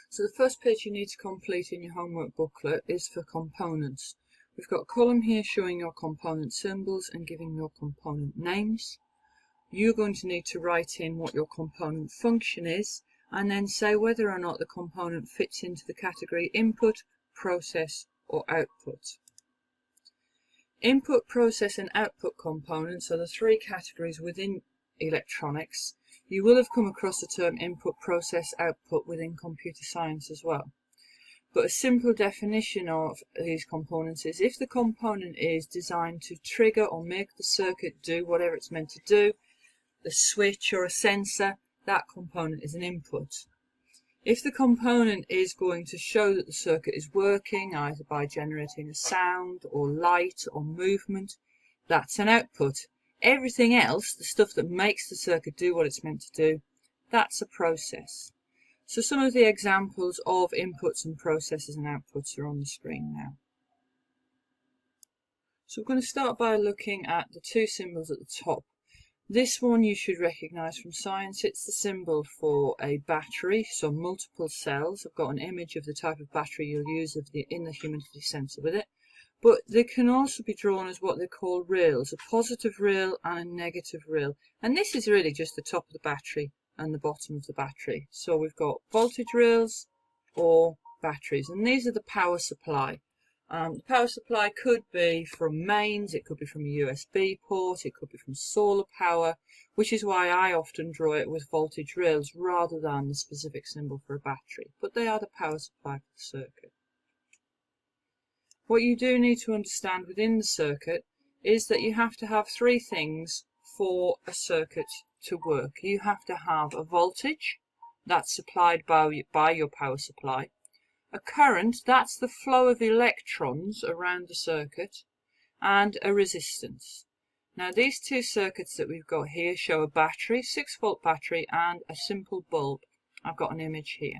So the first page you need to complete in your homework booklet is for components. We've got a column here showing your component symbols and giving your component names. You're going to need to write in what your component function is and then say whether or not the component fits into the category input, process or output. Input, process and output components are the three categories within electronics. You will have come across the term input, process, output within computer science as well. But a simple definition of these components is if the component is designed to trigger or make the circuit do whatever it's meant to do, a switch or a sensor, that component is an input. If the component is going to show that the circuit is working, either by generating a sound or light or movement, that's an output. Everything else, the stuff that makes the circuit do what it's meant to do, that's a process. So some of the examples of inputs and processes and outputs are on the screen now. So we're going to start by looking at the two symbols at the top. This one you should recognise from science. It's the symbol for a battery, so multiple cells. I've got an image of the type of battery you'll use in the humidity sensor with it. But they can also be drawn as what they call rails, a positive rail and a negative rail. And this is really just the top of the battery and the bottom of the battery. So we've got voltage rails or batteries, and these are the power supply. The power supply could be from mains, it could be from a USB port, it could be from solar power, which is why I often draw it with voltage rails rather than the specific symbol for a battery. But they are the power supply for the circuit. What you do need to understand within the circuit is that you have to have three things for a circuit to work. You have to have a voltage that's supplied by your power supply, a current, that's the flow of electrons around the circuit, and a resistance. Now these two circuits that we've got here show a battery, 6-volt battery, and a simple bulb. I've got an image here.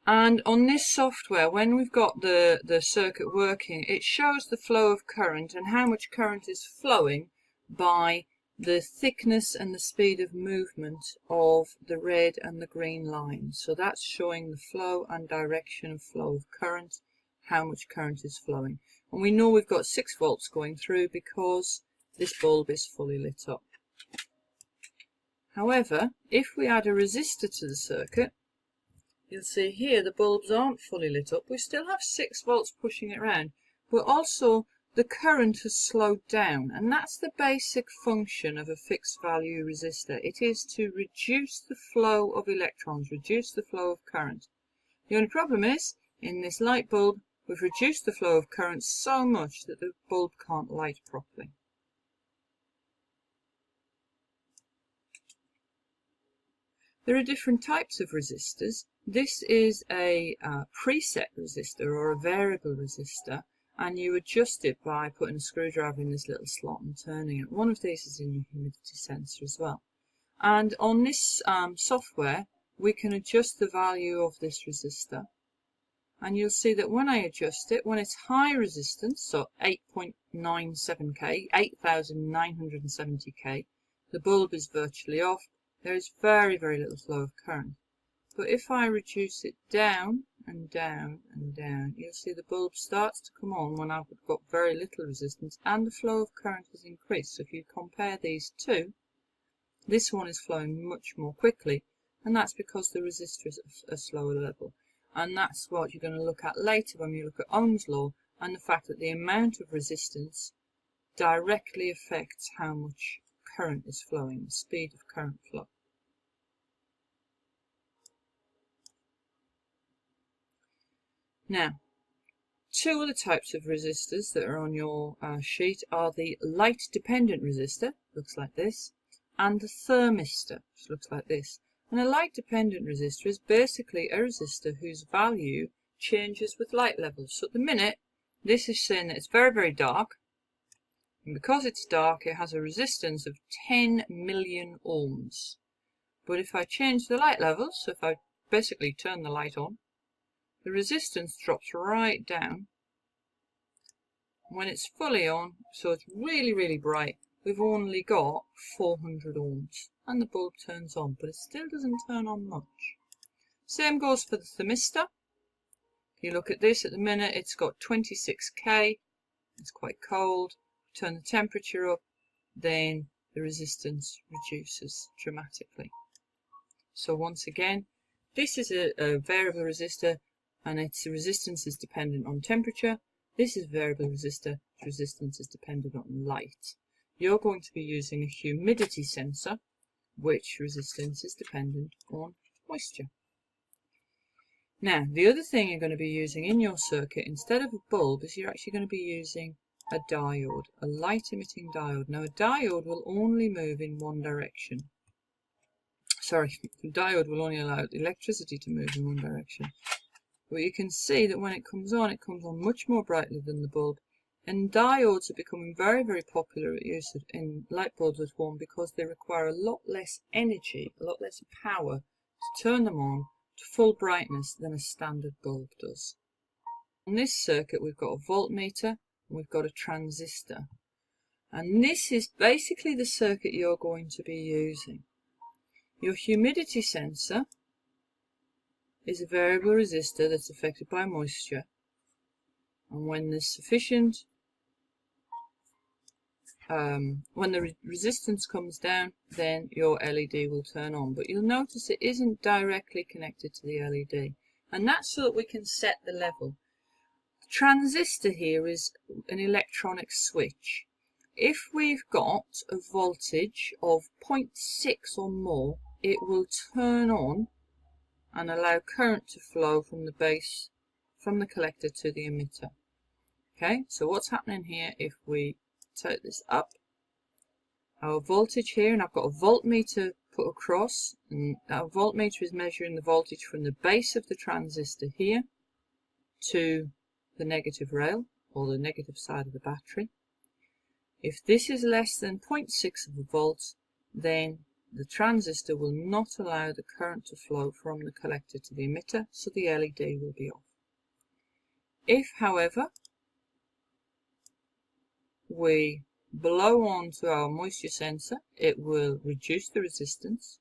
And on this software, when we've got the circuit working, it shows the flow of current and how much current is flowing by the thickness and the speed of movement of the red and the green lines. So that's showing the flow and direction of flow of current, how much current is flowing. And we know we've got 6 volts going through because this bulb is fully lit up. However, if we add a resistor to the circuit, you'll see here the bulbs aren't fully lit up. We still have 6 volts pushing it around, but also the current has slowed down, and that's the basic function of a fixed value resistor. It is to reduce the flow of electrons, reduce the flow of current. The only problem is, in this light bulb, we've reduced the flow of current so much that the bulb can't light properly. There are different types of resistors. This is a preset resistor or a variable resistor, and you adjust it by putting a screwdriver in this little slot and turning it. One of these is in your humidity sensor as well. And on this software, we can adjust the value of this resistor. And you'll see that when I adjust it, when it's high resistance, so 8.97K, 8,970K, the bulb is virtually off. There is very, very little flow of current. But if I reduce it down and down and down, you'll see the bulb starts to come on when I've got very little resistance and the flow of current has increased. So if you compare these two, this one is flowing much more quickly, and that's because the resistor is at a slower level. And that's what you're going to look at later when you look at Ohm's law and the fact that the amount of resistance directly affects how much current is flowing, the speed of current flow. Now, two other types of resistors that are on your sheet are the light-dependent resistor, looks like this, and the thermistor, which looks like this. And a light-dependent resistor is basically a resistor whose value changes with light levels. So at the minute, this is saying that it's very, very dark, and because it's dark, it has a resistance of 10 million ohms. But if I change the light levels, so if I basically turn the light on, the resistance drops right down. When it's fully on, so it's really, really bright, we've only got 400 ohms. And the bulb turns on, but it still doesn't turn on much. Same goes for the thermistor. If you look at this at the minute, it's got 26K. It's quite cold. Turn the temperature up, then the resistance reduces dramatically. So once again, this is a variable resistor, and its resistance is dependent on temperature. This is a variable resistor, its resistance is dependent on light. You're going to be using a humidity sensor, which resistance is dependent on moisture. Now, the other thing you're going to be using in your circuit, instead of a bulb, is you're actually going to be using a diode, a light-emitting diode. Now, a diode will only move in one direction. Sorry, the diode will only allow electricity to move in one direction. But you can see that when it comes on much more brightly than the bulb. And diodes are becoming very, very popular at use in light bulbs at home because they require a lot less energy, a lot less power to turn them on to full brightness than a standard bulb does. On this circuit, we've got a voltmeter and we've got a transistor. And this is basically the circuit you're going to be using. Your humidity sensor is a variable resistor that's affected by moisture. And when there's sufficient when the resistance comes down, then your LED will turn on. But you'll notice it isn't directly connected to the LED. And that's so that we can set the level. The transistor here is an electronic switch. If we've got a voltage of 0.6 or more, it will turn on and allow current to flow from the base, from the collector to the emitter. Okay, so what's happening here if we take this up, our voltage here, and I've got a voltmeter put across, and our voltmeter is measuring the voltage from the base of the transistor here to the negative rail, or the negative side of the battery. If this is less than 0.6 of a volt, then the transistor will not allow the current to flow from the collector to the emitter, so the LED will be off. If, however, we blow on to our moisture sensor, it will reduce the resistance.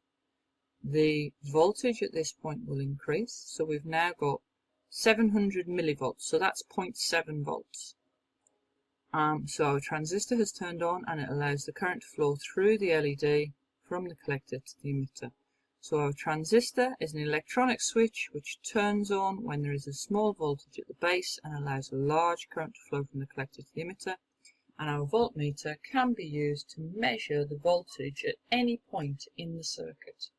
The voltage at this point will increase. So we've now got 700 millivolts. So that's 0.7 volts. So our transistor has turned on and it allows the current to flow through the LED from the collector to the emitter. So our transistor is an electronic switch which turns on when there is a small voltage at the base and allows a large current to flow from the collector to the emitter. And our voltmeter can be used to measure the voltage at any point in the circuit.